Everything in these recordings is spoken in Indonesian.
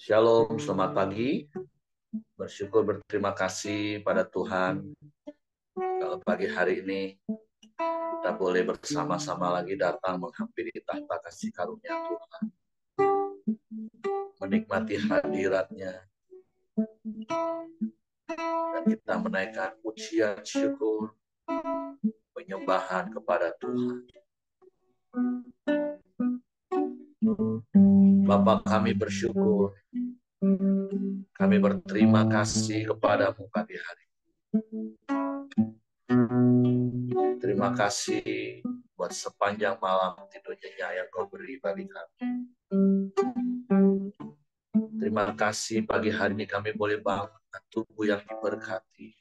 Shalom, selamat pagi. Bersyukur berterima kasih pada Tuhan. Kalau pagi hari ini kita boleh bersama-sama lagi datang menghampiri tahta kasih karunia Tuhan. Menikmati hadirat-Nya. Dan kita menaikkan pujian syukur, penyembahan kepada Tuhan. Bapa, kami bersyukur. Kami berterima kasih kepadamu pagi hari. Terima kasih buat sepanjang malam tidur nyenyak yang Kau beri bagi kami. Terima kasih pagi hari ini kami boleh bangun dengan tubuh yang diberkati.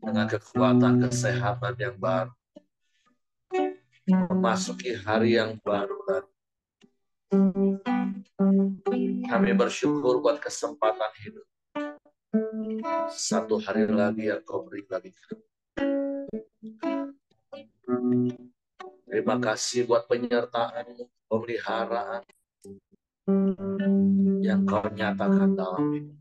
Dengan kekuatan kesehatan yang baru. Memasuki hari yang baru. Dan kami bersyukur buat kesempatan hidup. Satu hari lagi yang Kau beri bagi kami. Terima kasih buat penyertaan, pemeliharaan yang Kau nyatakan dalam hidup.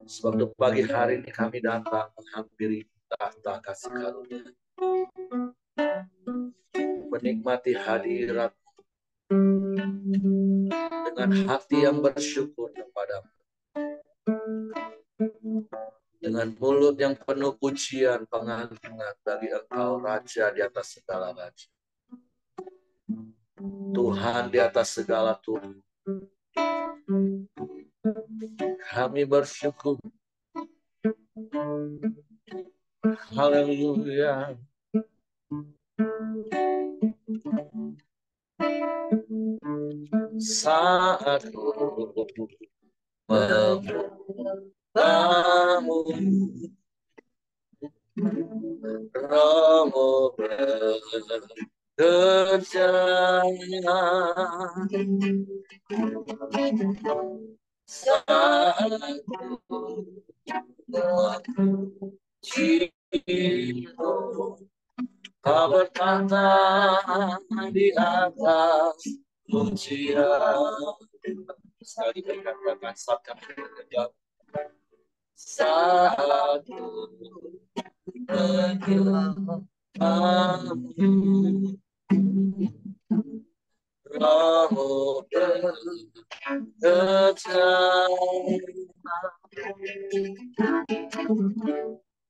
Sebab untuk pagi hari ini kami datang menghampiri tahta kasih karunia. Menikmati hadirat dengan hati yang bersyukur kepadamu. Dengan mulut yang penuh pujian pengagungan bagi Engkau, Raja di atas segala raja. Tuhan di atas segala Tuhan. Kami bersyukur. Haleluya. Saat ku memuliamu, Rohmu bekerja. Saat ku memujimu, Kau berkata di atas pujian. Sekali berkatakan saat kami berkata, saat ku menyembahmu, Rohmu bekerja.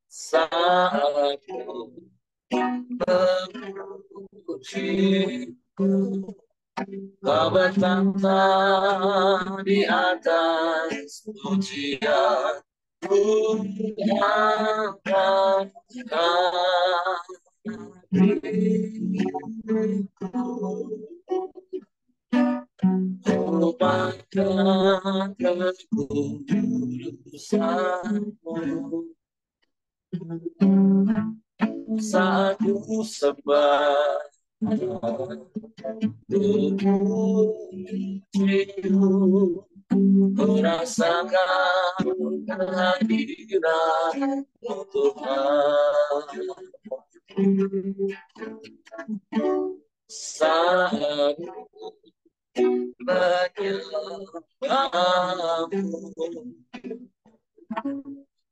Saat ku memujimu, Kau bertata di atas pujian. Ku angkat hatiku, ku banggakan kekudusanmu. Saat ku sembah tubuhmu, merasakan kehadiran-Mu Tuhan. Saat menyembahmu,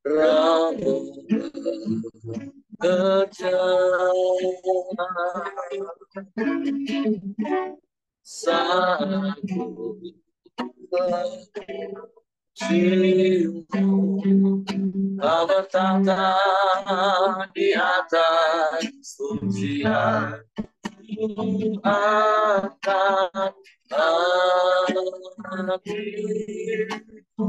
Rohmu bekerja. Saat ku memujimu, Kau bertata di atas pujian. Ku angkat hatiku,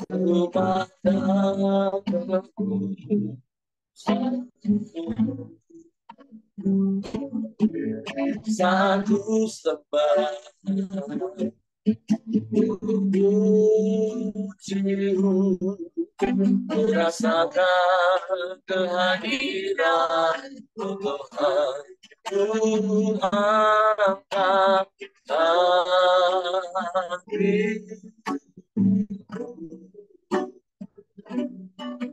ku banggakan kekudusanmu. Saat ku sembah pujimu, merasakan kehadiran-Mu Tuhan. Ku angkat hatiku,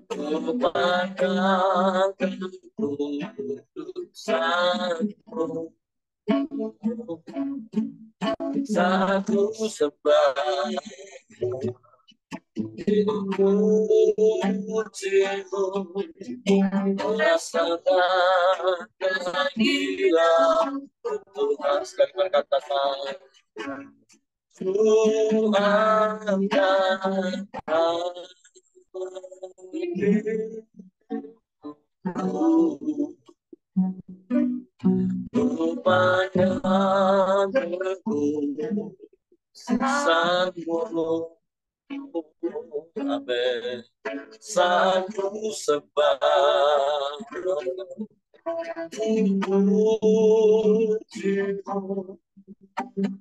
ku banggakan kekudusanmu. satu sembah pujimu, rasakan kehadiran Tuhan. Sekali berkatakan Tuhan Tuhan sanggup. Amin. Satu sembah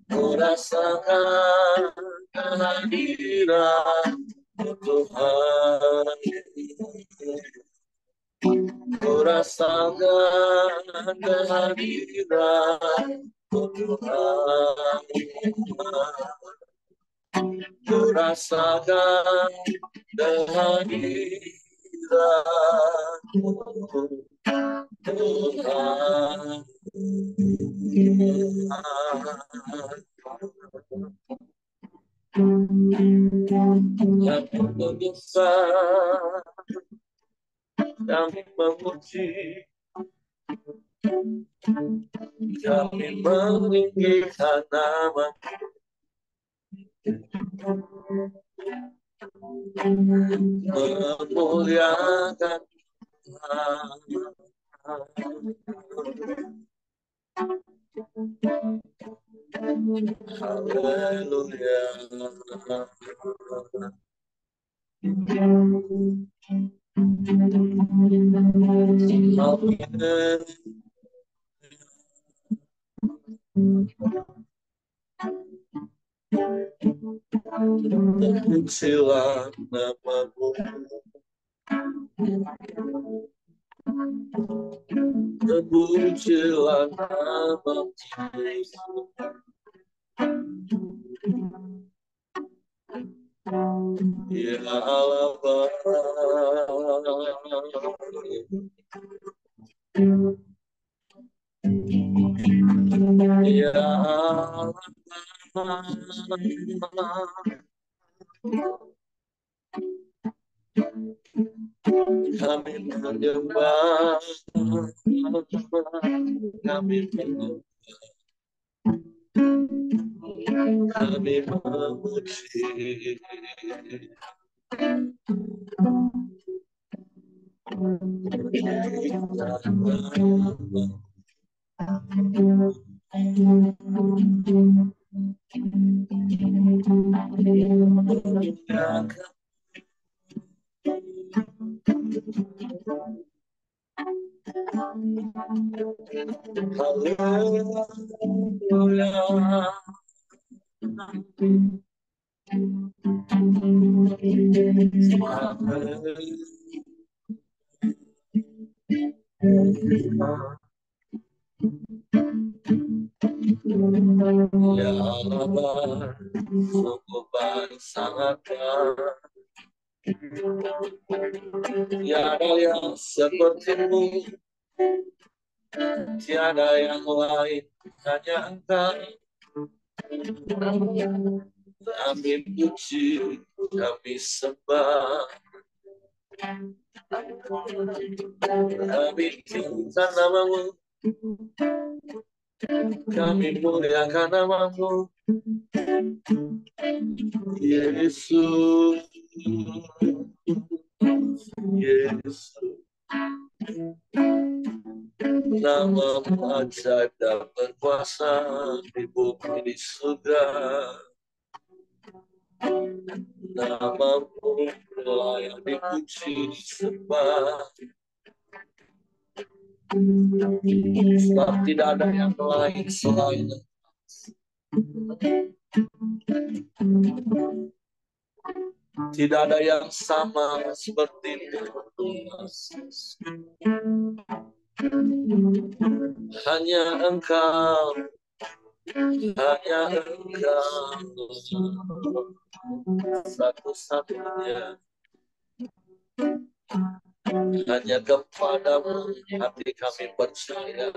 merasakan kehadiran Tuhan. Merasakan kehadiran Tuhan. Merasakan kehadiran Tuhan. Yang besar, kami memuji, kami meninggikan nama, memuliakan Haleluya. Terpujilah namamu, terpujilah namamu, ya Allah Bapa. Ya Allah, kami menyembah, kami menyembah, kami memuji. Ya Allah, sungguh baik sangat baik. Tiada yang sepertimu, tiada yang lain, hanya Engkau. Kami puji, kami sembah, kami tinggikan namamu, kami muliakan namamu, Yesus, Yesus. Namamu ajaib dan berkuasa di bumi di surga. Namamu layak dipuji disembah. Sebab tidak ada yang lain selain tidak ada yang sama seperti Yesus. Hanya Engkau, hanya Engkau satu-satunya. hanya kepadamu hati kami percaya,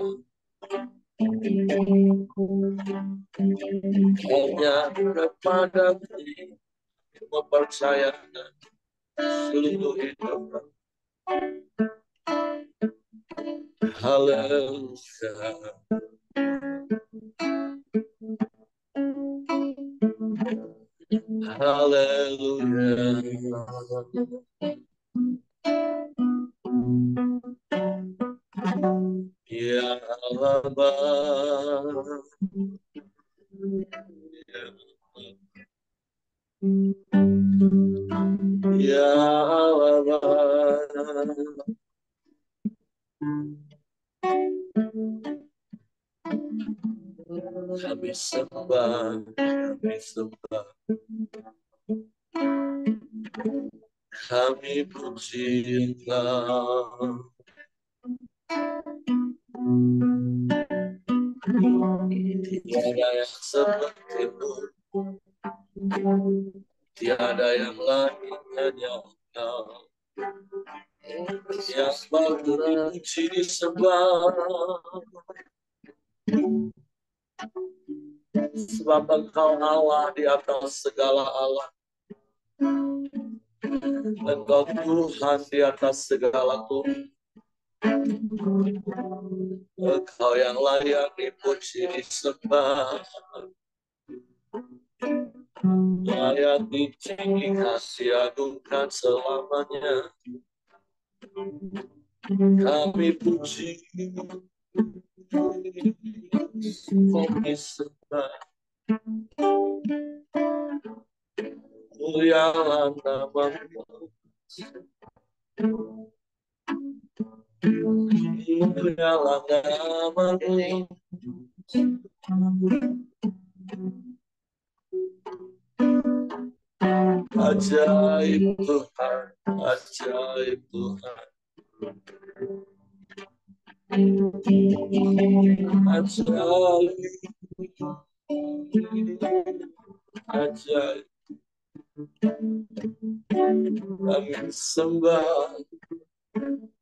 hanya kepadamu mempercayakan seluruh hidup. Haleluya. Haleluya. Ya Bapa. Ya Bapa. Kami sembah, kami sembah, kami puji Engkau. Tiada yang seperti-Mu, tiada yang lain, hanya Engkau yang patut dipuji disembah. Sebab Engkau Allah di atas segala Allah, Engkau Tuhan di atas segala Tuhan. Engkau yang layak dipuji disembah, layak ditinggi kasih agungkan selamanya. Kami puji, kami sembah, mulialah nama-Mu, mulialah nama-Mu. Ajaib Tuhan, ajaib Tuhan, ajaib, ajaib. Kami sembah,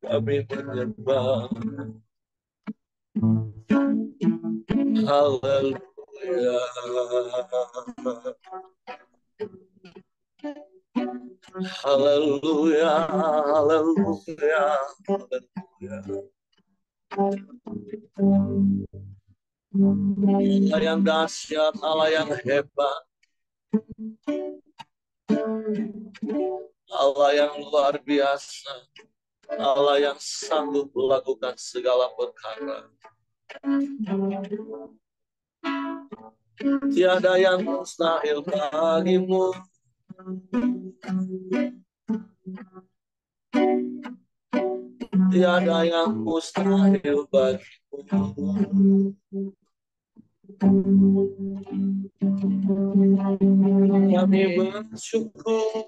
kami menyembah. Haleluya. Haleluya, haleluya, haleluya. Allah yang dahsyat, Allah yang hebat, Allah yang luar biasa, Allah yang sanggup melakukan segala perkara. Tiada yang mustahil bagimu. Tiada yang mustahil bagimu. Kami bersyukur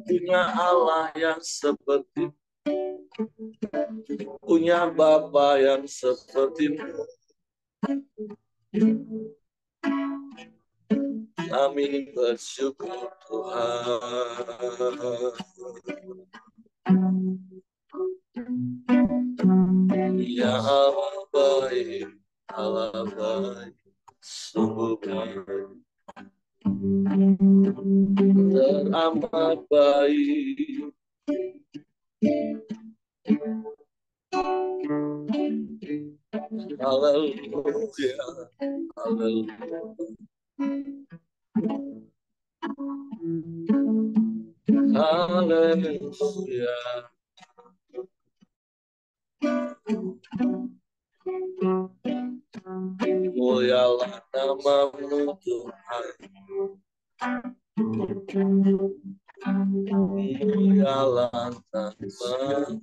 punya Allah yang seperti, punya Bapa yang seperti-Mu. Kami bersyukur Tuhan. Ya Allah baik, Allah baik, sungguh baik, teramat baik. Haleluya, haleluya. Haleluya. Mulialah nama-Mu Tuhan. Mulialah nama-Mu.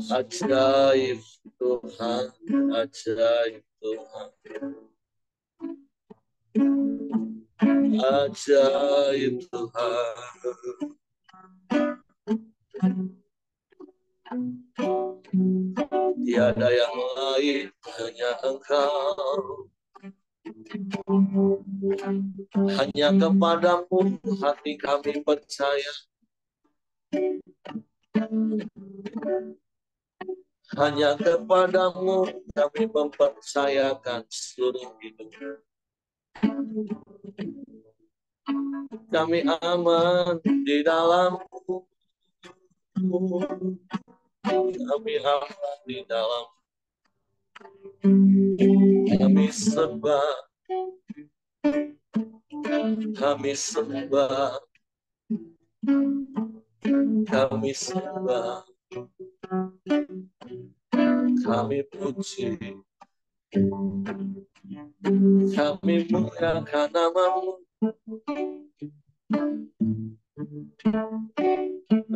Ajaib Tuhan, ajaib Tuhan, ajaib Tuhan. Tiada yang lain, hanya Engkau Hanya kepadamu hati kami percaya. Hanya kepadamu kami mempercayakan seluruh hidup. Kami aman di dalam-Mu. Kami aman di dalam. Kami sembah. Kami sembah. Kami sembah. Kami puji. Kami muliakan nama-Mu.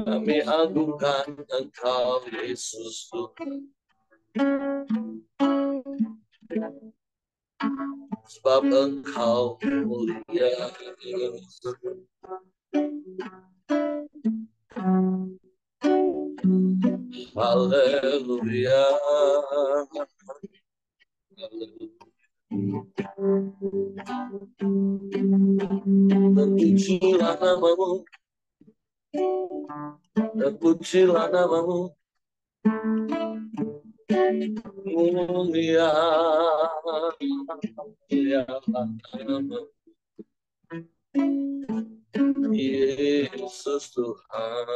Kami agungkan Engkau, Yesus Tuhan. Sebab Engkau mulia. Haleluya. Terpujilah nama-Mu. Terpujilah nama-Mu. Mulia. Mulialah nama-Mu. Yesus Tuhan.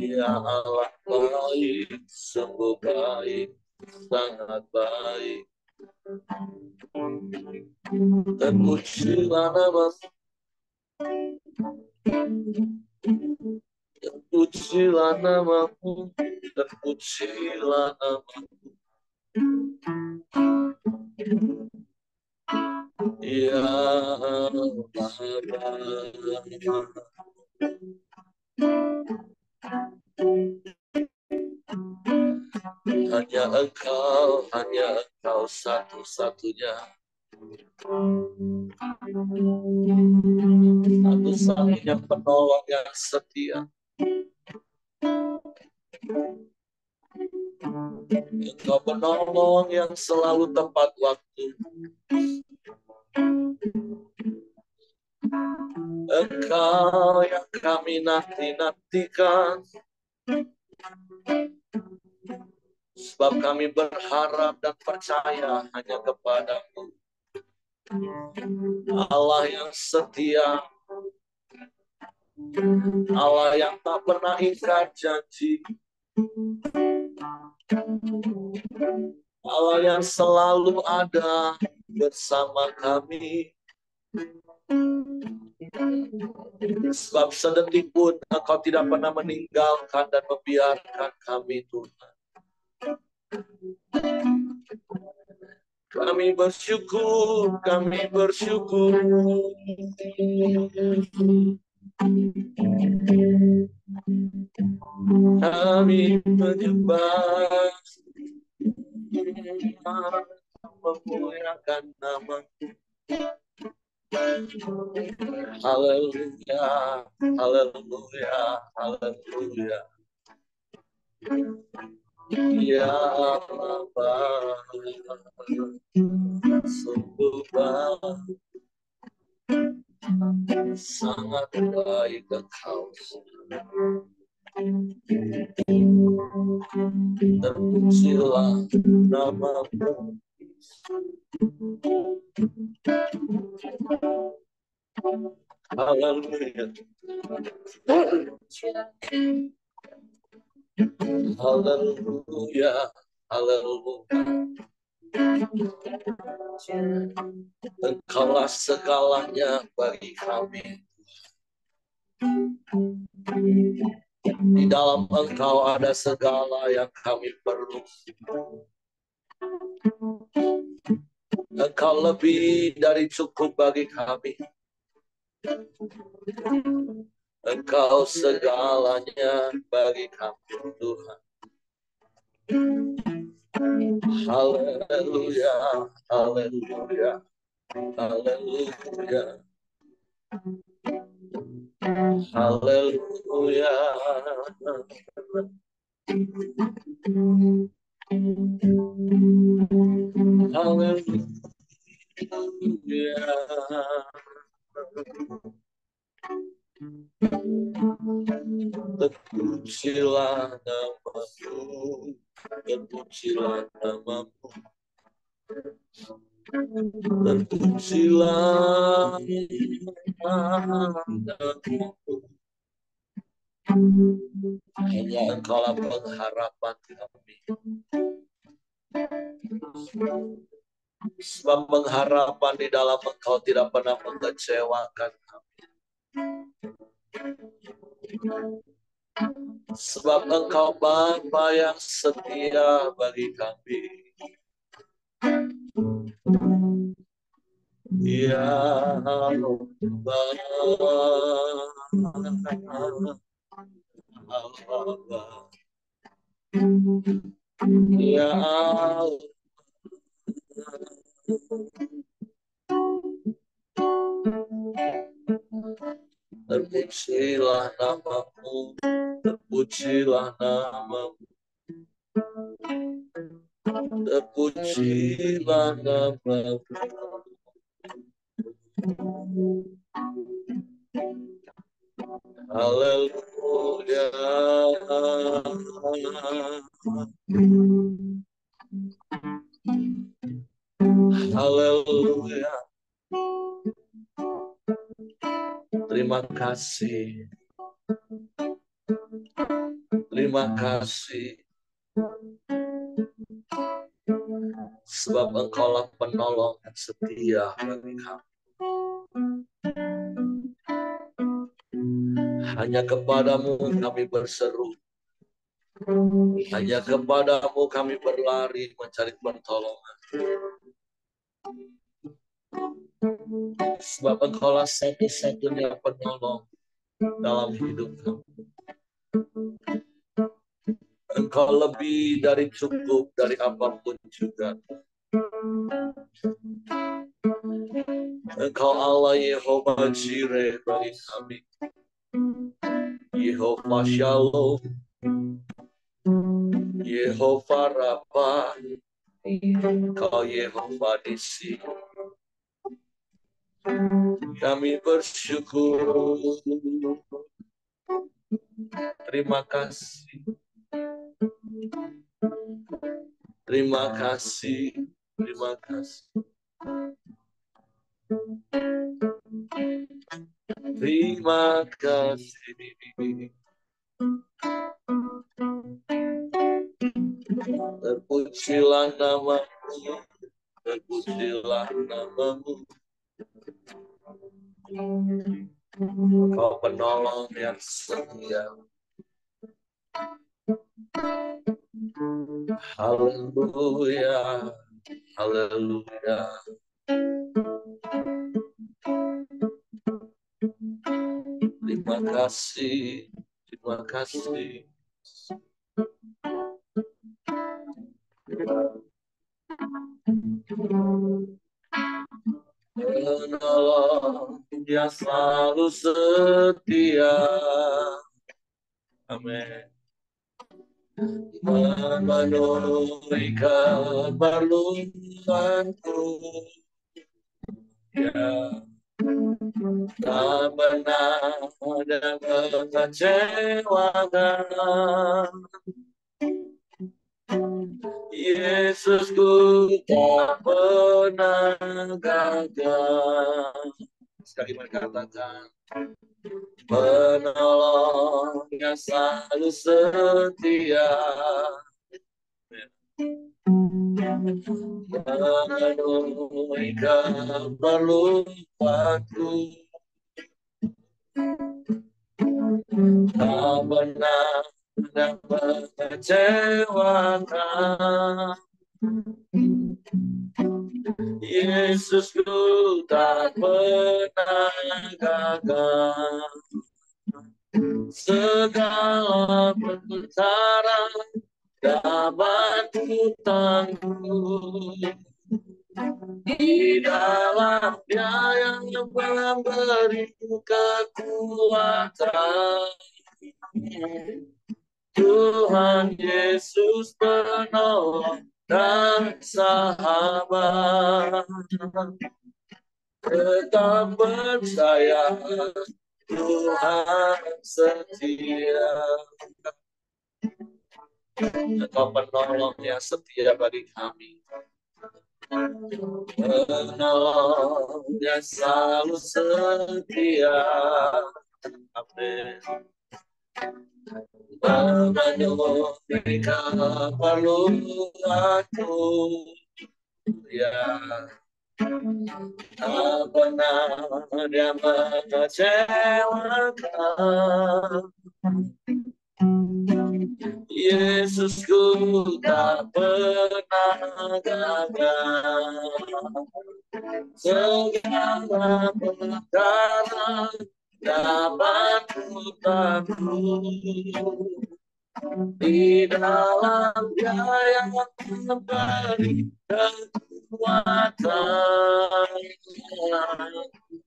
Ya Allah baik, sungguh baik, sangat baik. Terpujilah nama-Mu. Terpujilah nama-Mu. Terpujilah nama-Mu. Ya Allah baik. Hanya Engkau satu-satunya. Satu-satunya penolong yang setia. Engkau penolong yang selalu tepat waktu. Engkau yang kami nanti-nantikan. Sebab kami berharap dan percaya hanya kepadamu. Allah yang setia. Allah yang tak pernah ingkar janji. Allah yang selalu ada bersama kami. Sebab sedetik pun Engkau tidak pernah meninggalkan dan membiarkan kami, Tuhan. Kami bersyukur, kami bersyukur. Kami menyembah, memuliakan nama-Mu. Haleluya, haleluya, haleluya. Ya Allah, sungguh baik, sangat baik Engkau. Terpujilah nama-Mu. Haleluya. Haleluya. Haleluya. Engkaulah segalanya bagi kami. Di dalam Engkau ada segala yang kami perlu. Engkau lebih dari cukup bagi kami. Engkau segalanya bagi kami, Tuhan. Haleluya, haleluya, haleluya, haleluya. Haleluya. Terpujilah namamu, terpujilah namamu, terpujilah namamu. Hanya Engkaulah pengharapan kami. Sebab pengharapan di dalam Engkau tidak pernah mengecewakan kami. Sebab Engkau Bapa yang setia bagi kami. Ya Allah, ya Allah, terpujilah namamu, terpujilah namamu, terpujilah namamu. Haleluya. Haleluya. Terima kasih. Terima kasih. Sebab Engkaulah penolong yang setia bagi kami. Hanya kepadamu kami berseru. Hanya kepadamu kami berlari mencari pertolongan. Sebab Engkaulah satu-satunya penolong dalam hidup kami. Engkau lebih dari cukup dari apapun juga. Engkau Allah Yehova Jireh bagi kami. Yehova Shalom, Yehova Rafa, Engkau Yehova Nisi. Kami bersyukur. Terima kasih. Terima kasih. Terima kasih. Terima kasih. Terpujilah namamu, terpujilah namamu. Kau penolong yang setia. Haleluya, haleluya. Terima kasih, terima kasih. Penolong yang selalu setia. Amin. Memenuhi keperluanku. Ya, tak pernah ada mengecewakan. Yesusku tak pernah gagal. Sekali katakan, penolong yang selalu setia. Memenuhi keperluanku. Tak pernah dapat kecewakan. Yesusku tak pernah gagal. Segala perkara dapat ku tanggung di dalam Dia yang memberi kekuatan. Tuhan Yesus penolong dan sahabat. Tetap percaya Tuhan setia. Engkau penolong yang setia bagi kami. Penolong yang selalu setia. Amin. Memenuhi keperluanku, ya. Tak pernah dia mengecewakan. Yesusku tak pernah gagal. Segala perkara dapat ku tahu di dalam Dia yang memberi kekuatan.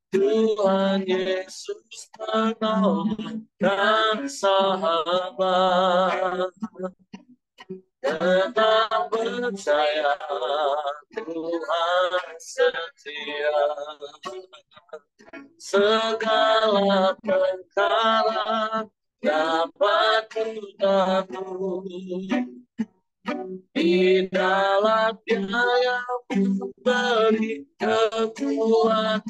Tuhan Yesus penolong dan sahabat. Tetap percaya Tuhan setia. Segala perkara dapat ku tahu di dalam Dia yang memberi kekuatan.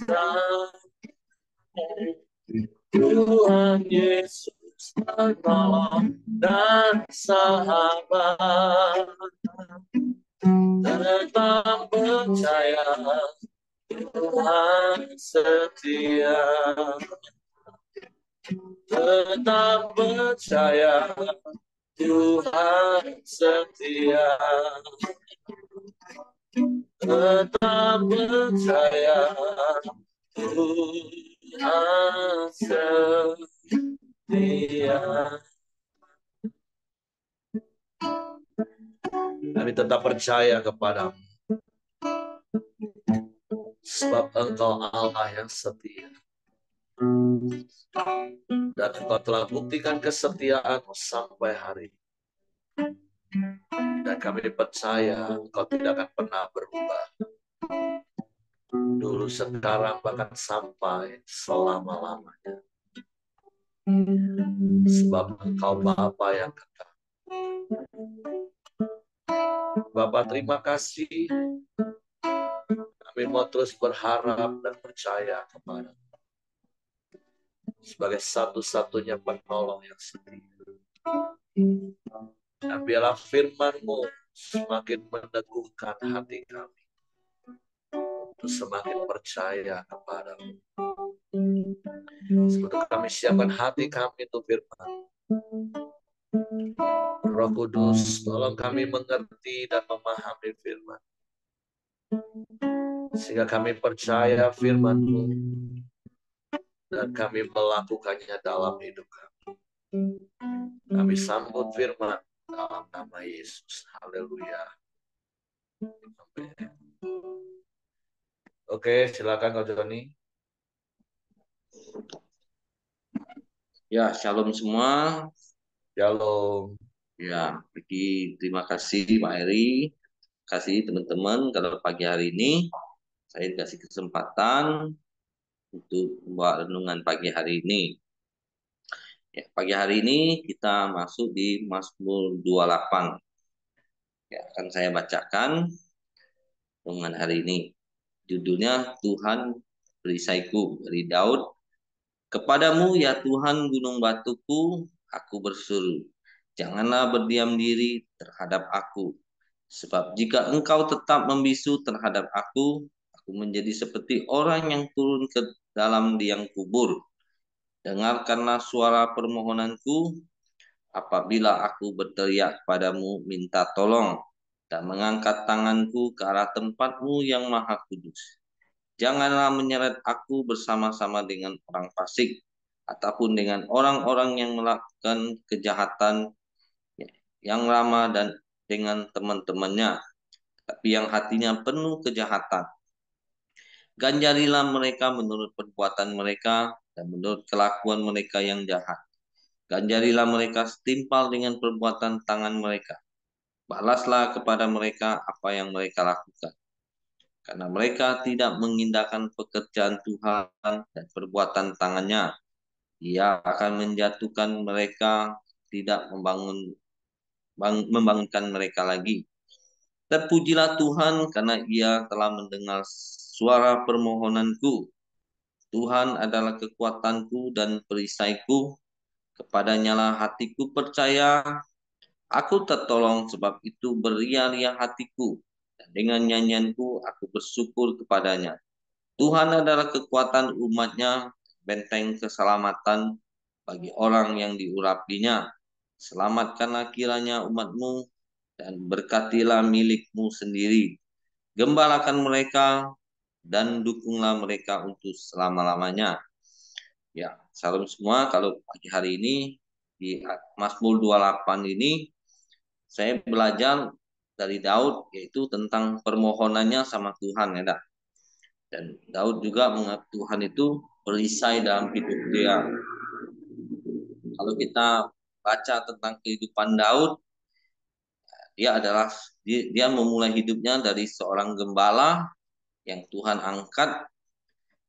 Tuhan Yesus penolong dan sahabat. Tetap percaya Tuhan setia. Tetap percaya Tuhan setia. Tetap percaya Tuhan setia. Kami tetap percaya kepadamu, sebab Engkau Allah yang setia. Dan Engkau telah buktikan kesetiaan-Mu sampai hari ini. Dan kami percaya Engkau tidak akan pernah berubah. Dulu, sekarang, bahkan sampai selama-lamanya. Sebab Engkau Bapa yang kekal. Bapa, terima kasih. Kami mau terus berharap dan percaya kepada-Mu sebagai satu-satunya penolong yang setia. Dan biarlah firman-Mu semakin meneguhkan hati kami untuk semakin percaya kepada-Mu. Sebab kami siapkan hati kami untuk firman. Roh Kudus, tolong kami mengerti dan memahami firman, sehingga kami percaya firman-Mu dan kami melakukannya dalam hidup kami. Kami sambut firman dalam nama Yesus. Haleluya. Amin. Oke, silakan Kak Joni. Ya, shalom semua. Shalom. Ya, terima kasih Pak Eri. Kasih teman-teman, kalau pagi hari ini saya dikasih kesempatan untuk membawa renungan pagi hari ini. Ya, pagi hari ini kita masuk di Mazmur 28. Ya, akan saya bacakan renungan hari ini. Judulnya Tuhan Perisaiku dari Daud. Kepadamu ya Tuhan gunung batuku, aku berseru. Janganlah berdiam diri terhadap aku. Sebab jika engkau tetap membisu terhadap aku menjadi seperti orang yang turun ke dalam liang kubur. Dengarkanlah suara permohonanku apabila aku berteriak padamu minta tolong dan mengangkat tanganku ke arah tempatmu yang maha kudus. Janganlah menyeret aku bersama-sama dengan orang fasik ataupun dengan orang-orang yang melakukan kejahatan yang ramah dan dengan teman-temannya, tapi yang hatinya penuh kejahatan. Ganjarilah mereka menurut perbuatan mereka dan menurut kelakuan mereka yang jahat. Ganjarilah mereka setimpal dengan perbuatan tangan mereka. Balaslah kepada mereka apa yang mereka lakukan. Karena mereka tidak mengindahkan pekerjaan Tuhan dan perbuatan tangannya. Ia akan menjatuhkan mereka, tidak membangunkan mereka lagi. Terpujilah Tuhan karena ia telah mendengar suara permohonanku. Tuhan adalah kekuatanku dan perisaiku. Kepadanya lah hatiku percaya. Aku tertolong sebab itu beria-ria hatiku. Dan dengan nyanyianku aku bersyukur kepadanya. Tuhan adalah kekuatan umatnya, benteng keselamatan bagi orang yang diurapinya. Selamatkanlah kiranya umatmu dan berkatilah milikmu sendiri. Gembalakan mereka dan dukunglah mereka untuk selama-lamanya. Ya, salam semua. Kalau pagi hari ini di Mazmur 28 ini saya belajar dari Daud yaitu tentang permohonannya sama Tuhan ya, Dak. Dan Daud juga menganggap Tuhan itu perisai dalam hidup dia. Kalau kita baca tentang kehidupan Daud, dia memulai hidupnya dari seorang gembala yang Tuhan angkat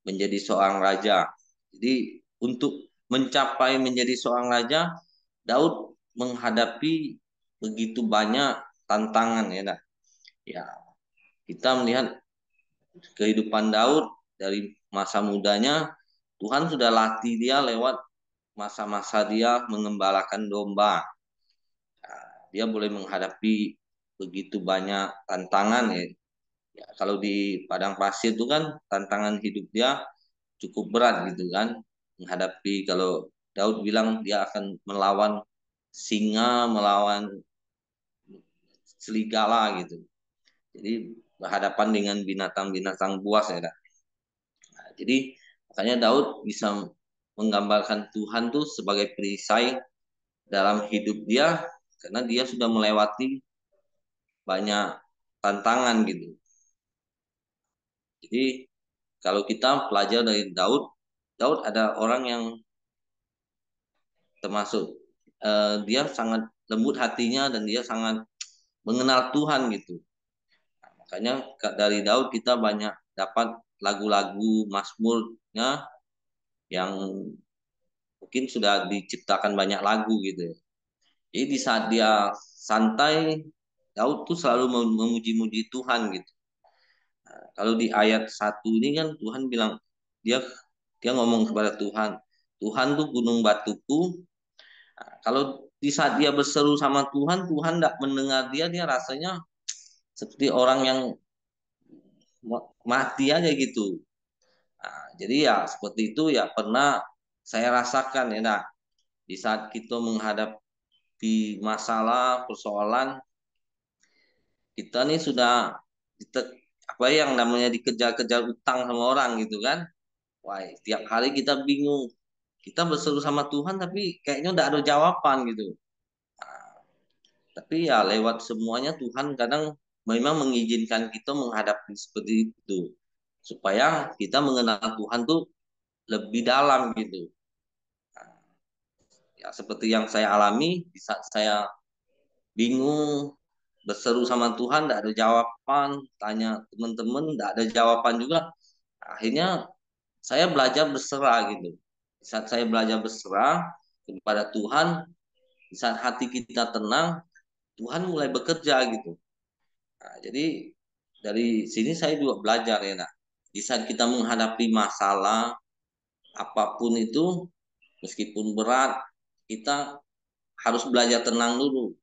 menjadi seorang raja. Jadi untuk mencapai menjadi seorang raja, Daud menghadapi begitu banyak tantangan ya, Dak. Ya, kita melihat kehidupan Daud dari masa mudanya, Tuhan sudah latih dia lewat masa-masa dia mengembalakan domba. Dia boleh menghadapi begitu banyak tantangan ya. Ya, kalau di padang pasir itu kan tantangan hidup dia cukup berat gitu kan. Menghadapi kalau Daud bilang dia akan melawan singa, melawan serigala gitu. Jadi berhadapan dengan binatang-binatang buas ya. Nah, jadi makanya Daud bisa menggambarkan Tuhan tuh sebagai perisai dalam hidup dia karena dia sudah melewati banyak tantangan gitu. Jadi kalau kita belajar dari Daud, Daud ada orang yang termasuk dia sangat lembut hatinya dan dia sangat mengenal Tuhan gitu. Nah, makanya dari Daud kita banyak dapat lagu-lagu Mazmurnya yang mungkin sudah diciptakan banyak lagu gitu. Jadi di saat dia santai, Daud tuh selalu memuji-muji Tuhan gitu. Kalau di ayat 1 ini kan Tuhan bilang dia dia ngomong kepada Tuhan, Tuhan tuh gunung batuku. Nah, kalau di saat dia berseru sama Tuhan, Tuhan tidak mendengar dia, dia rasanya seperti orang yang mati aja gitu. Nah, jadi ya seperti itu ya pernah saya rasakan ya. Nah, di saat kita menghadapi masalah, persoalan, kita nih sudah apa yang namanya dikejar-kejar utang sama orang gitu kan. Wah, tiap hari kita bingung. Kita berseru sama Tuhan tapi kayaknya udah ada jawaban gitu. Tapi ya lewat semuanya Tuhan kadang memang mengizinkan kita menghadapi seperti itu. Supaya kita mengenal Tuhan tuh lebih dalam gitu. Ya seperti yang saya alami di saat saya bingung berseru sama Tuhan tidak ada jawaban, tanya teman-teman tidak ada jawaban juga. Akhirnya saya belajar berserah gitu. Di saat saya belajar berserah kepada Tuhan, di saat hati kita tenang, Tuhan mulai bekerja gitu. Nah, jadi dari sini saya juga belajar ya, nak. Di saat kita menghadapi masalah apapun itu, meskipun berat, kita harus belajar tenang dulu.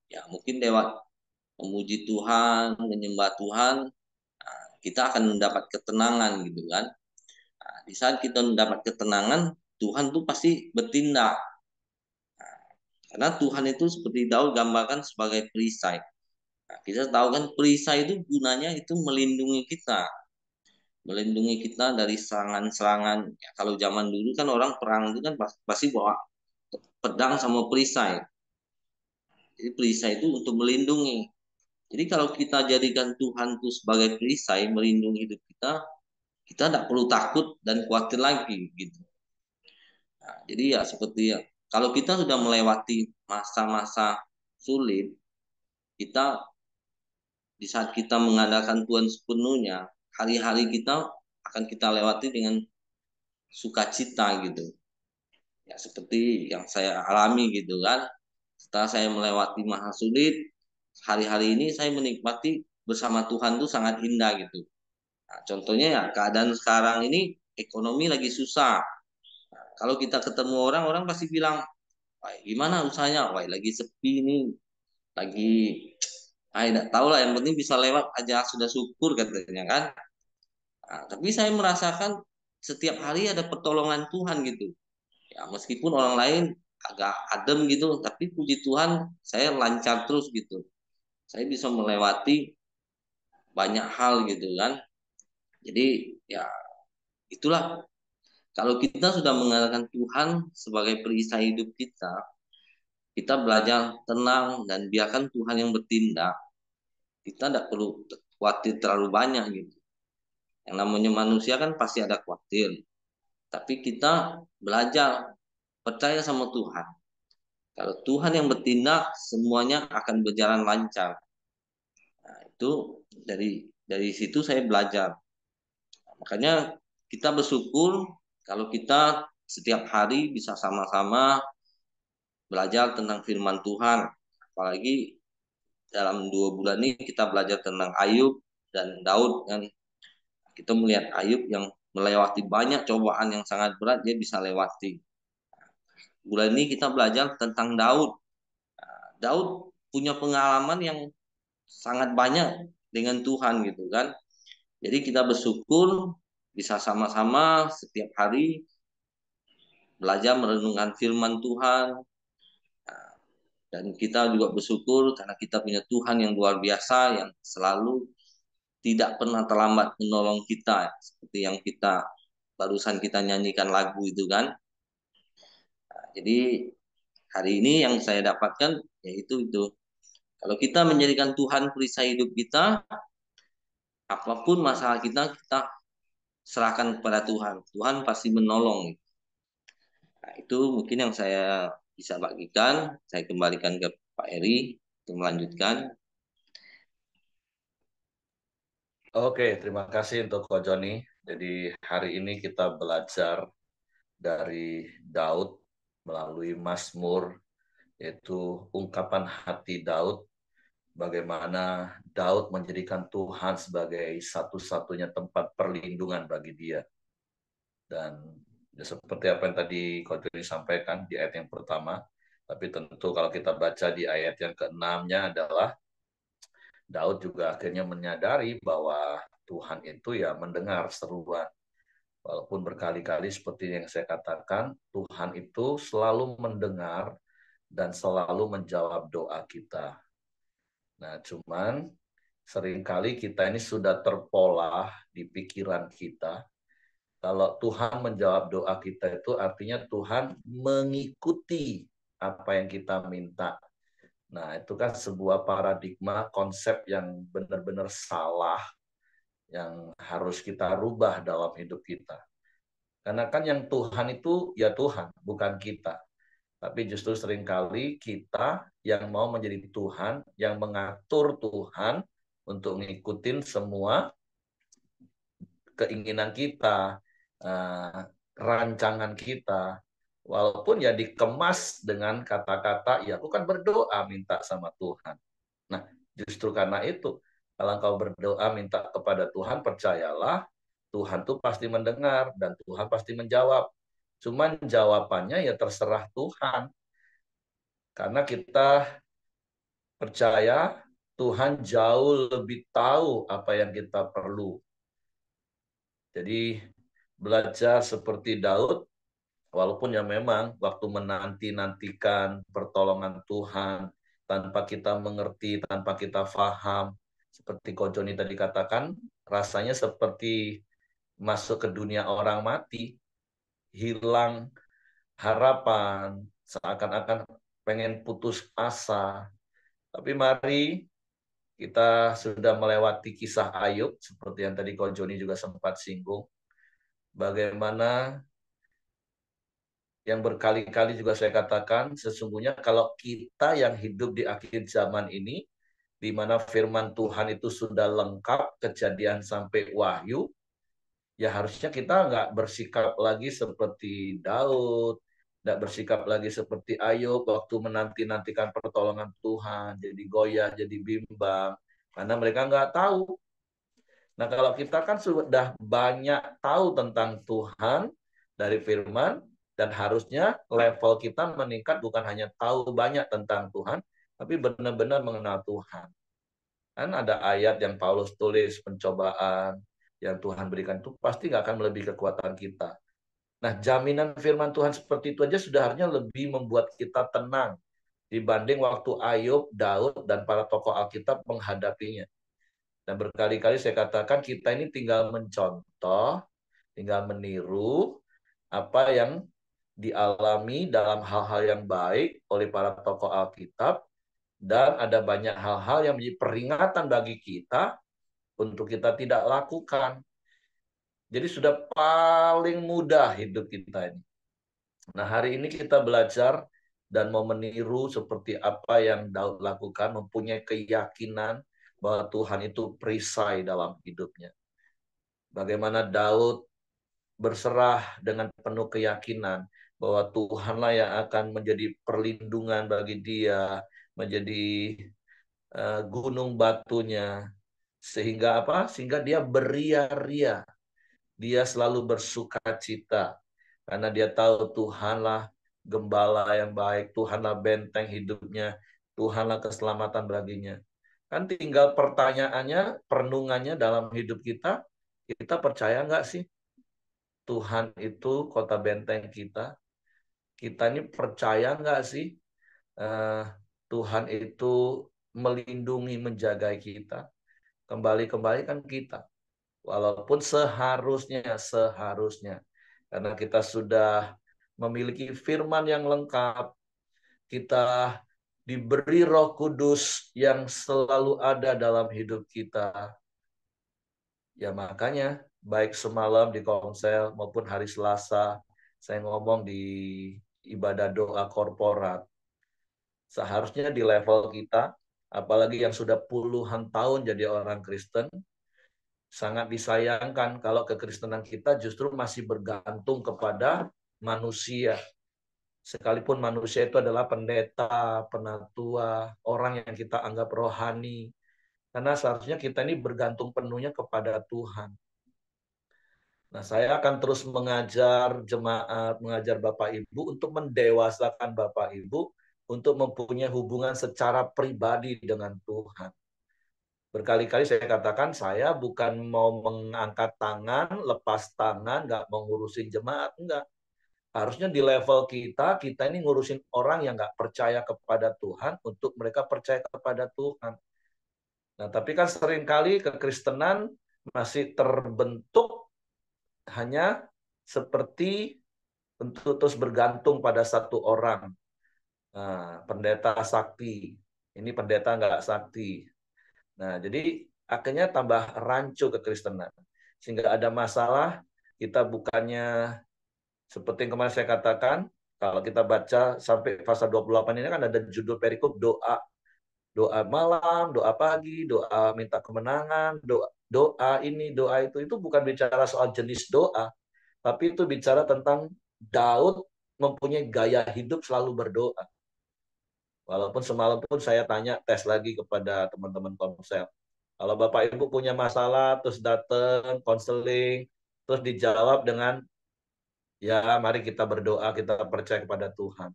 Ya, mungkin lewat memuji Tuhan, menyembah Tuhan, kita akan mendapat ketenangan gitu kan. Nah, di saat kita mendapat ketenangan, Tuhan tuh pasti bertindak. Karena Tuhan itu seperti Daud gambarkan sebagai perisai. Nah, kita tahu kan perisai itu gunanya itu melindungi kita. Melindungi kita dari serangan-serangan. Ya, kalau zaman dulu kan orang perang itu kan pasti bawa pedang sama perisai. Jadi perisai itu untuk melindungi. Jadi kalau kita jadikan Tuhan itu sebagai perisai melindungi hidup kita tidak perlu takut dan khawatir lagi gitu. Nah, jadi ya seperti ya Kalau kita sudah melewati masa-masa sulit, kita di saat kita mengandalkan Tuhan sepenuhnya, hari-hari kita akan kita lewati dengan sukacita gitu. Ya seperti yang saya alami gitu kan. Setelah saya melewati masa sulit, hari-hari ini saya menikmati bersama Tuhan tuh sangat indah gitu. Nah, contohnya ya keadaan sekarang ini ekonomi lagi susah. Kalau kita ketemu orang, orang pasti bilang, "Wah, gimana usahanya? Wah, lagi sepi nih, lagi tidak tahu lah. Yang penting bisa lewat aja sudah syukur," katanya kan. Nah, tapi saya merasakan setiap hari ada pertolongan Tuhan gitu. Ya meskipun orang lain agak adem gitu, tapi puji Tuhan saya lancar terus gitu. Saya bisa melewati banyak hal gitu kan. Jadi ya itulah, kalau kita sudah mengandalkan Tuhan sebagai perisai hidup kita, kita belajar tenang dan biarkan Tuhan yang bertindak. Kita tidak perlu khawatir terlalu banyak gitu. Yang namanya manusia kan pasti ada khawatir. Tapi kita belajar percaya sama Tuhan. Kalau Tuhan yang bertindak, semuanya akan berjalan lancar. Nah, itu dari situ saya belajar. Makanya kita bersyukur kalau kita setiap hari bisa sama-sama belajar tentang firman Tuhan. Apalagi dalam 2 bulan ini kita belajar tentang Ayub dan Daud. Dan kita melihat Ayub yang melewati banyak cobaan yang sangat berat, dia bisa lewati. Bulan ini kita belajar tentang Daud. Daud punya pengalaman yang sangat banyak dengan Tuhan gitu kan. Jadi kita bersyukur bisa sama-sama setiap hari belajar merenungkan firman Tuhan, dan kita juga bersyukur karena kita punya Tuhan yang luar biasa yang selalu tidak pernah terlambat menolong kita, seperti yang kita barusan kita nyanyikan lagu itu kan. Nah, jadi hari ini yang saya dapatkan yaitu itu. Kalau kita menjadikan Tuhan perisai hidup kita, apapun masalah kita, kita serahkan kepada Tuhan. Tuhan pasti menolong. Nah, itu mungkin yang saya bisa bagikan. Saya kembalikan ke Pak Eri untuk melanjutkan. Oke, terima kasih untuk Ko Joni. Jadi hari ini kita belajar dari Daud melalui Mazmur, yaitu ungkapan hati Daud, bagaimana Daud menjadikan Tuhan sebagai satu-satunya tempat perlindungan bagi dia. Dan ya, seperti apa yang tadi Ko Joni sampaikan di ayat yang pertama, tapi tentu kalau kita baca di ayat yang ke-6-nya adalah Daud juga akhirnya menyadari bahwa Tuhan itu ya mendengar seruan. Walaupun berkali-kali seperti yang saya katakan, Tuhan itu selalu mendengar dan selalu menjawab doa kita. Nah, cuman seringkali kita ini sudah terpola di pikiran kita. Kalau Tuhan menjawab doa kita itu artinya Tuhan mengikuti apa yang kita minta. Nah, itu kan sebuah paradigma konsep yang benar-benar salah yang harus kita rubah dalam hidup kita. Karena kan yang Tuhan itu ya Tuhan, bukan kita. Tapi justru seringkali kita yang mau menjadi Tuhan, yang mengatur Tuhan untuk ngikutin semua keinginan kita, rancangan kita. Walaupun ya dikemas dengan kata-kata, ya aku kan berdoa minta sama Tuhan. Nah, justru karena itu, kalau engkau berdoa minta kepada Tuhan, percayalah, Tuhan tuh pasti mendengar dan Tuhan pasti menjawab. Cuman jawabannya ya terserah Tuhan. Karena kita percaya Tuhan jauh lebih tahu apa yang kita perlu. Jadi belajar seperti Daud, walaupun ya memang waktu menanti-nantikan pertolongan Tuhan, tanpa kita mengerti, tanpa kita paham, seperti Ko Joni tadi katakan, rasanya seperti masuk ke dunia orang mati, hilang harapan, seakan-akan pengen putus asa. Tapi mari kita sudah melewati kisah Ayub, seperti yang tadi Ko Joni juga sempat singgung, bagaimana yang berkali-kali juga saya katakan, sesungguhnya kalau kita yang hidup di akhir zaman ini, di mana firman Tuhan itu sudah lengkap, kejadian sampai Wahyu, ya harusnya kita nggak bersikap lagi seperti Daud, nggak bersikap lagi seperti Ayub waktu menanti-nantikan pertolongan Tuhan, jadi goyah, jadi bimbang, karena mereka nggak tahu. Nah, kalau kita kan sudah banyak tahu tentang Tuhan dari firman, dan harusnya level kita meningkat bukan hanya tahu banyak tentang Tuhan, tapi benar-benar mengenal Tuhan. Kan ada ayat yang Paulus tulis, pencobaan yang Tuhan berikan itu pasti nggak akan melebihi kekuatan kita. Nah, jaminan firman Tuhan seperti itu aja sudah harusnya lebih membuat kita tenang dibanding waktu Ayub, Daud, dan para tokoh Alkitab menghadapinya. Dan berkali-kali saya katakan kita ini tinggal mencontoh, tinggal meniru apa yang dialami dalam hal-hal yang baik oleh para tokoh Alkitab, dan ada banyak hal-hal yang menjadi peringatan bagi kita untuk kita tidak lakukan. Jadi sudah paling mudah hidup kita ini. Nah, hari ini kita belajar dan mau meniru seperti apa yang Daud lakukan, mempunyai keyakinan bahwa Tuhan itu perisai dalam hidupnya. Bagaimana Daud berserah dengan penuh keyakinan bahwa Tuhanlah yang akan menjadi perlindungan bagi dia, menjadi gunung batunya, sehingga apa? Sehingga dia beria-ria, dia selalu bersuka cita, karena dia tahu Tuhanlah gembala yang baik, Tuhanlah benteng hidupnya, Tuhanlah keselamatan baginya. Kan tinggal pertanyaannya, perenungannya dalam hidup kita, kita percaya nggak sih Tuhan itu kota benteng kita? Kita ini percaya nggak sih eh, Tuhan itu melindungi, menjaga kita? Kembali-kembali kan kita. Walaupun seharusnya. Karena kita sudah memiliki firman yang lengkap, kita diberi Roh Kudus yang selalu ada dalam hidup kita. Ya makanya baik semalam di konsel maupun hari Selasa saya ngomong di ibadah doa korporat. Seharusnya di level kita, apalagi yang sudah puluhan tahun jadi orang Kristen, sangat disayangkan kalau kekristenan kita justru masih bergantung kepada manusia. Sekalipun manusia itu adalah pendeta, penatua, orang yang kita anggap rohani. Karena seharusnya kita ini bergantung penuhnya kepada Tuhan. Nah, saya akan terus mengajar jemaat, mengajar Bapak Ibu untuk mendewasakan Bapak Ibu untuk mempunyai hubungan secara pribadi dengan Tuhan. Berkali-kali saya katakan, saya bukan mau mengangkat tangan, lepas tangan, nggak mau ngurusin jemaat, enggak. Harusnya di level kita, kita ini ngurusin orang yang nggak percaya kepada Tuhan untuk mereka percaya kepada Tuhan. Nah, tapi kan seringkali kekristenan masih terbentuk hanya seperti untuk terus bergantung pada satu orang. Nah, pendeta sakti, ini pendeta nggak sakti. Nah, jadi akhirnya tambah rancu kekristenan. Sehingga ada masalah, kita bukannya seperti yang kemarin saya katakan, kalau kita baca sampai pasal 28 ini kan ada judul perikop doa. Doa malam, doa pagi, doa minta kemenangan, doa, doa ini, doa itu. Itu bukan bicara soal jenis doa, tapi itu bicara tentang Daud mempunyai gaya hidup selalu berdoa. Walaupun semalam pun saya tanya, tes lagi kepada teman-teman konsel. Kalau Bapak Ibu punya masalah, terus datang, konseling, terus dijawab dengan, ya mari kita berdoa, kita percaya kepada Tuhan.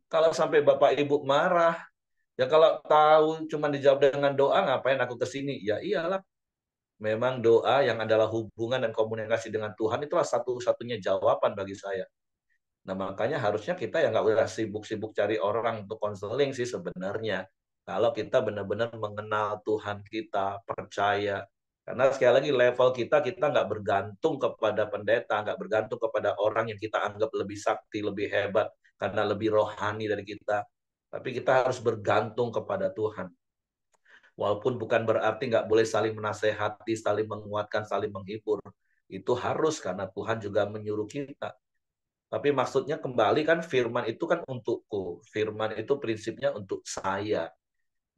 Kalau sampai Bapak Ibu marah, ya kalau tahu cuma dijawab dengan doa, ngapain aku ke sini? Ya iyalah, memang doa yang adalah hubungan dan komunikasi dengan Tuhan itulah satu-satunya jawaban bagi saya. Nah makanya harusnya kita ya nggak usah sibuk-sibuk cari orang untuk konseling sih sebenarnya. Kalau kita benar-benar mengenal Tuhan kita, percaya. Karena sekali lagi level kita nggak bergantung kepada pendeta, nggak bergantung kepada orang yang kita anggap lebih sakti, lebih hebat, karena lebih rohani dari kita. Tapi kita harus bergantung kepada Tuhan. Walaupun bukan berarti nggak boleh saling menasehati, saling menguatkan, saling menghibur. Itu harus karena Tuhan juga menyuruh kita. Tapi maksudnya kembali kan firman itu kan untukku. Firman itu prinsipnya untuk saya.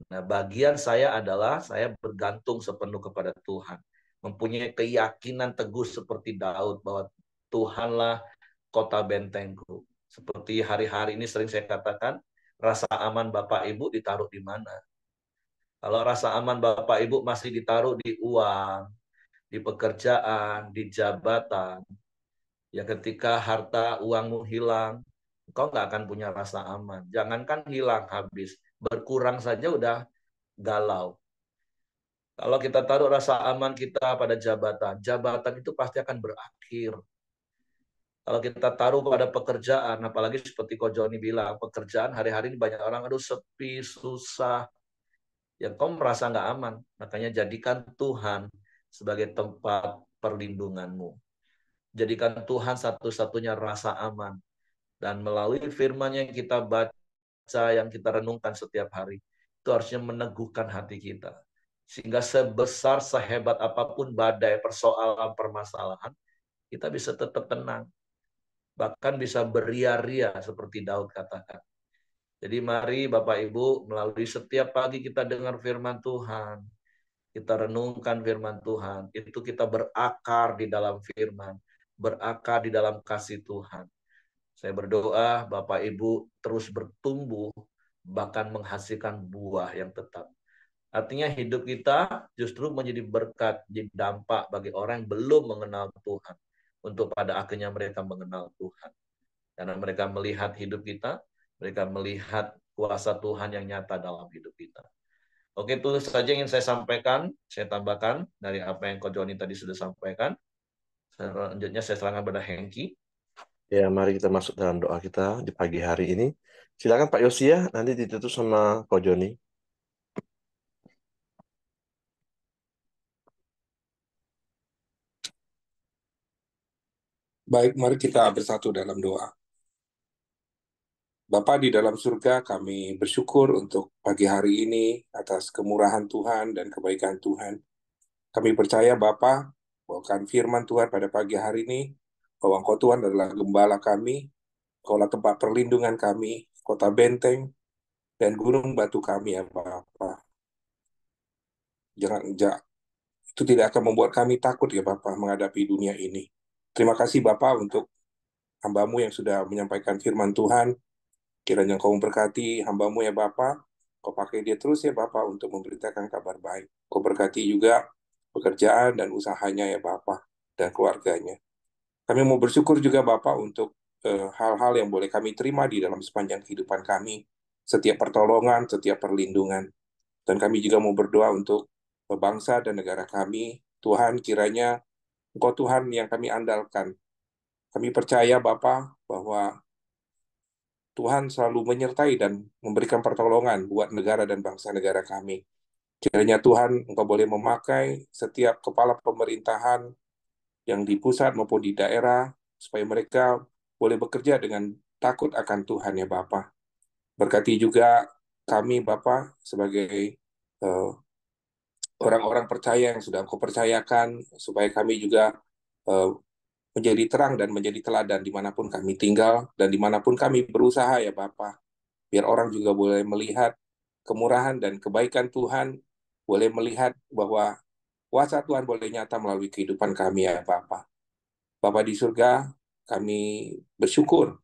Nah, bagian saya adalah saya bergantung sepenuh kepada Tuhan. Mempunyai keyakinan teguh seperti Daud bahwa Tuhanlah kota bentengku. Seperti hari-hari ini sering saya katakan, rasa aman Bapak Ibu ditaruh di mana? Kalau rasa aman Bapak Ibu masih ditaruh di uang, di pekerjaan, di jabatan, ya ketika harta uangmu hilang, kau nggak akan punya rasa aman. Jangankan hilang habis, berkurang saja udah galau. Kalau kita taruh rasa aman kita pada jabatan, jabatan itu pasti akan berakhir. Kalau kita taruh pada pekerjaan, apalagi seperti Ko Joni bilang, pekerjaan hari-hari ini banyak orang, aduh sepi, susah, ya kau merasa nggak aman. Makanya jadikan Tuhan sebagai tempat perlindunganmu. Jadikan Tuhan satu-satunya rasa aman. Dan melalui firman yang kita baca, yang kita renungkan setiap hari, itu harusnya meneguhkan hati kita. Sehingga sebesar, sehebat apapun badai, persoalan, permasalahan, kita bisa tetap tenang. Bahkan bisa beria-ria seperti Daud katakan. Jadi mari Bapak Ibu, melalui setiap pagi kita dengar firman Tuhan, kita renungkan firman Tuhan, itu kita berakar di dalam firman, berakar di dalam kasih Tuhan. Saya berdoa Bapak Ibu terus bertumbuh, bahkan menghasilkan buah yang tetap. Artinya hidup kita justru menjadi berkat, jadi dampak bagi orang yang belum mengenal Tuhan. Untuk pada akhirnya mereka mengenal Tuhan. Karena mereka melihat hidup kita, mereka melihat kuasa Tuhan yang nyata dalam hidup kita. Oke, itu saja yang ingin saya sampaikan. Saya tambahkan dari apa yang Ko Joni tadi sudah sampaikan. Selanjutnya saya serahkan pada Hengki. Ya, mari kita masuk dalam doa kita di pagi hari ini. Silakan Pak Yosia, nanti ditutup sama Ko Joni. Baik, mari kita bersatu dalam doa. Bapa di dalam surga, kami bersyukur untuk pagi hari ini atas kemurahan Tuhan dan kebaikan Tuhan. Kami percaya Bapa, bahwa firman Tuhan pada pagi hari ini, bahwa Engkau Tuhan adalah gembala kami, Engkaulah tempat perlindungan kami, kota benteng, dan gunung batu kami ya Bapa. Itu tidak akan membuat kami takut ya Bapa menghadapi dunia ini. Terima kasih Bapa untuk hamba-Mu yang sudah menyampaikan firman Tuhan. Kiranya Kau memberkati hamba-Mu ya Bapa. Kau pakai dia terus ya Bapa untuk memberitakan kabar baik. Kau berkati juga pekerjaan dan usahanya ya Bapa dan keluarganya. Kami mau bersyukur juga Bapa untuk hal-hal yang boleh kami terima di dalam sepanjang kehidupan kami. Setiap pertolongan, setiap perlindungan. Dan kami juga mau berdoa untuk bangsa dan negara kami. Tuhan, kiranya Engkau Tuhan yang kami andalkan. Kami percaya Bapa bahwa Tuhan selalu menyertai dan memberikan pertolongan buat negara dan bangsa negara kami. Kiranya Tuhan Engkau boleh memakai setiap kepala pemerintahan yang di pusat maupun di daerah, supaya mereka boleh bekerja dengan takut akan Tuhan ya Bapa. Berkati juga kami Bapa sebagai orang-orang percaya yang sudah Engkau percayakan, supaya kami juga menjadi terang dan menjadi teladan dimanapun kami tinggal dan dimanapun kami berusaha ya Bapa. Biar orang juga boleh melihat kemurahan dan kebaikan Tuhan, boleh melihat bahwa kuasa Tuhan boleh nyata melalui kehidupan kami ya Bapa. Bapa di surga, kami bersyukur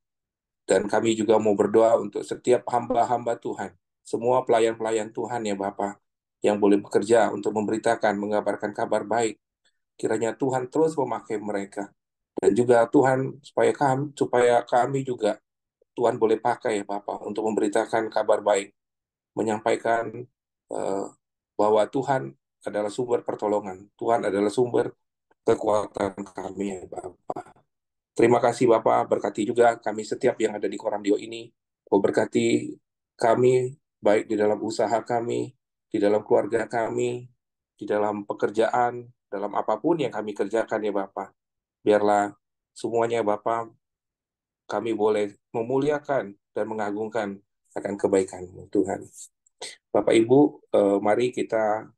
dan kami juga mau berdoa untuk setiap hamba-hamba Tuhan, semua pelayan-pelayan Tuhan ya Bapa, yang boleh bekerja untuk memberitakan, mengabarkan kabar baik. Kiranya Tuhan terus memakai mereka. Dan juga Tuhan, supaya kami juga Tuhan boleh pakai ya Bapak untuk memberitakan kabar baik, menyampaikan uh, bahwa Tuhan adalah sumber pertolongan, Tuhan adalah sumber kekuatan kami ya Bapak. Terima kasih Bapak, berkati juga kami setiap yang ada di Koramdio ini. Kau berkati kami baik di dalam usaha kami, di dalam keluarga kami, di dalam pekerjaan, dalam apapun yang kami kerjakan ya Bapak. Biarlah semuanya Bapak kami boleh memuliakan dan mengagungkan akan kebaikan-Mu Tuhan. Bapak Ibu, mari kita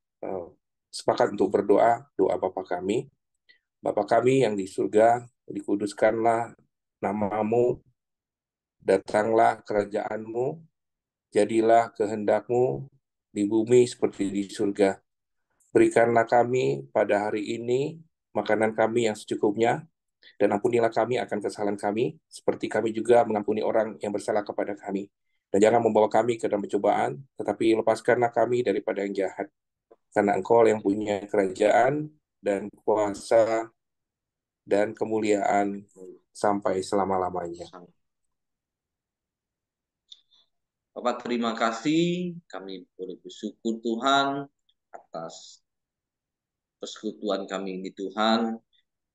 sepakat untuk berdoa, doa Bapa kami. Bapa kami yang di surga, dikuduskanlah namamu, datanglah kerajaan-mu, jadilah kehendak-mu di bumi seperti di surga. Berikanlah kami pada hari ini makanan kami yang secukupnya, dan ampunilah kami akan kesalahan kami, seperti kami juga mengampuni orang yang bersalah kepada kami. Dan jangan membawa kami ke dalam pencobaan, tetapi lepaskanlah kami daripada yang jahat. Karena Engkau yang punya kerajaan dan kuasa dan kemuliaan sampai selama-lamanya. Bapak, terima kasih. Kami boleh bersyukur Tuhan atas persekutuan kami ini Tuhan.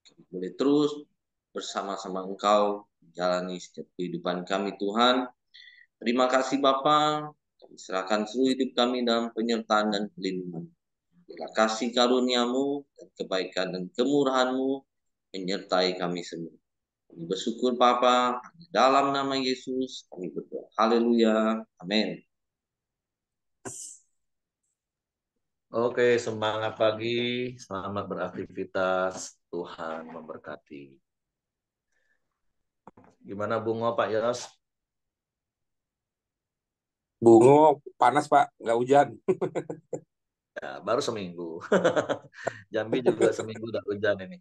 Kami boleh terus bersama-sama Engkau menjalani setiap kehidupan kami Tuhan. Terima kasih Bapa. Kami serahkan seluruh hidup kami dalam penyertaan dan perlindungan. Bila kasih karuniamu dan kebaikan dan kemurahanmu menyertai kami semua. Kami bersyukur Bapa, dalam nama Yesus kami berdoa. Haleluya. Amin. Oke, semangat pagi, selamat beraktivitas, Tuhan memberkati. Gimana Bungo Pak Yos? Bungo panas Pak, nggak hujan. Ya, baru seminggu. Jambi juga seminggu udah hujan ini.